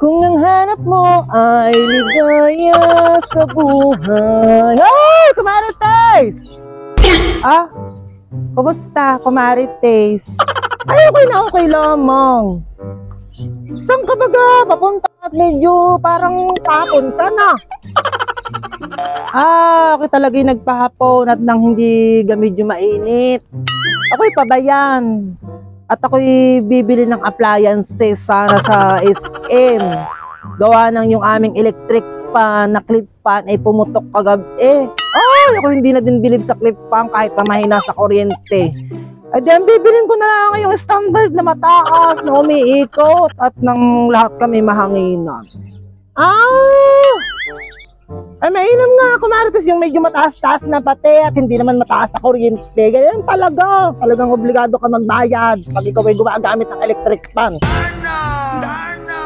Kung ang hanap mo ay ligaya sa buhay. Hey, Kumarites! Ah, kumusta, Kumarites? Ay, okay lamang. Saan ka baga papunta at medyo parang papunta na? Ako talaga yung nagpahapon at nang hindi medyo mainit. Ako'y pabayan. At ako'y bibili ng appliances sana sa SM. Gawa ng yung aming electric fan na clip fan ay pumutok kagabi. Ay, ako hindi na din bilib sa clip fan kahit pa mahina sa kuryente. Ay diyan, bibilin ko na lang yung standard na mataas na umiikot at nang lahat kami mahanginan. Ay, mainam nga, Kumarites, yung medyo mataas-taas na pati at hindi naman mataas sa kuryente. Ganyan talaga. Talagang obligado ka magbayad pag ikaw ay gumagamit ng electric fan.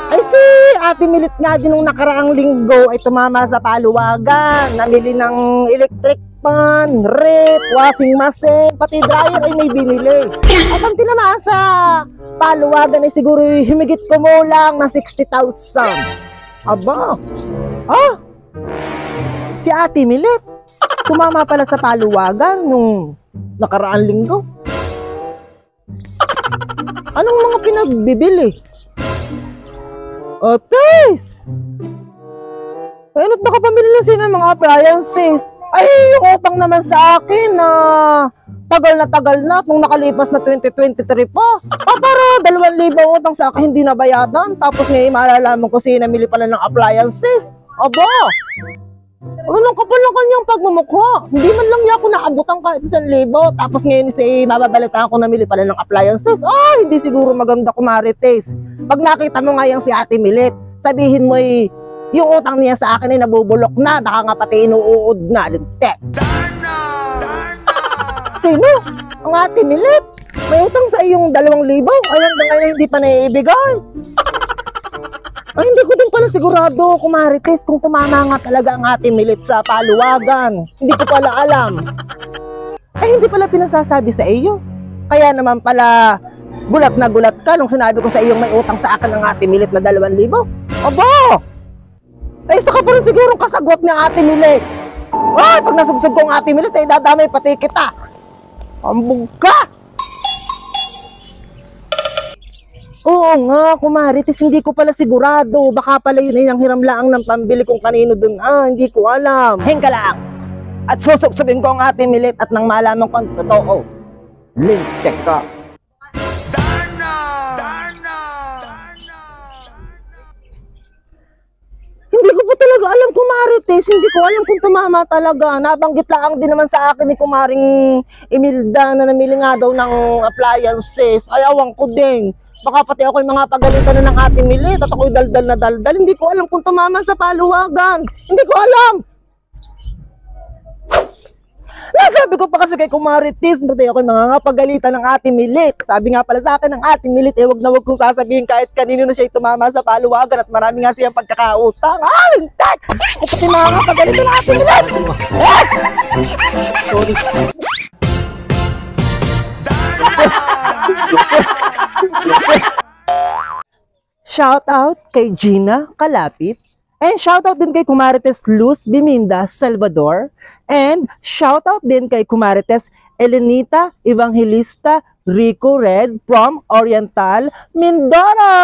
Ay, si Ate Milit nga din nung nakaraang linggo ay tumama sa paluwagan. Namili ng electric fan, rep, washing machine, pati dryer ay may binili. At ang tinamaan sa paluwagan ay siguro humigit kumulang na 60,000. Aba, si Ate Milit, tumama pala sa paluwagan nung nakaraang linggo. Anong mga pinagbibili? Please! Ano't nakapamili na sila ng mga appliances? Ay, yung utang naman sa akin na tagal na nung nakalipas na 2023 pa. Para 2,000 utang sa akin hindi nabayadan. Tapos ngayon malalaman ko sino namili pala ng appliances. Aba! Walang kapal lang kanyang pagmumukha. Hindi man lang niya ako naabutan kahit 1,000. Tapos ngayon mababalitaan ko namili pala ng appliances. Hindi siguro maganda, Kumarites. Pag nakita mo nga yung si Ate Milit, sabihin mo yung utang niya sa akin ay nabubulok na. Baka nga pati inuud na. Lintek. Sino? Ang Ate Milit? May utang sa iyong 2,000? Ay, hanggang ngayon hindi pa naiibigay. Ay, hindi ko din pala sigurado, Kumarites, kung tumama nga talaga ang Ate Milit sa paluwagan. Hindi ko pala alam. Ay, hindi pala pinasasabi sa iyo. Kaya naman pala, gulat na gulat ka nung sinabi ko sa iyong may utang sa akin ng Ate Milit na 2,000. Aba! Ay, isa ka pa rin sigurong kasagwat ng Ate Milit. Ay, pag nasubsob ko ang Ate Milit, ay dadamay pati kita. Ambog ka! Oo nga, Kumarites, hindi ko pala sigurado. Baka pala yun ay ang hiramlaang ng pambili kung kanino dun. Hindi ko alam. Hingka lang. At susuksubin ko ang Ate Milit at nang malaman ko ang totoo. Lintek ka. Hindi ko po talaga alam, Kumarites. Hindi ko alam kung tumama talaga. Nabanggit lang din naman sa akin ni Kumaring Imelda na namili nga daw ng appliances. Ay, awang ko din. Baka pati ako'y mga pagalitan na ng Ate Milit at ako'y daldal na daldal. Hindi ko alam kung tumama sa paluwagan. Hindi ko alam. Nasabi ko pa kasi kay Kumarites, pati ako'y mga pagalitan ng Ate Milit. Sabi nga pala sa akin ng Ate Milit, wag na wag kong sasabihin kahit kanino na siya tumama sa paluwagan at marami nga siyang pagkakautang. Lintek! Ako pati mga pagalitan ng Ate Milit. Sorry. Shout out kay Gina Kalapit and shout out din kay Kumarites Luz Biminda Salvador and shout out din kay Kumarites Elenita Evangelista Rico Red from Oriental Mindoro.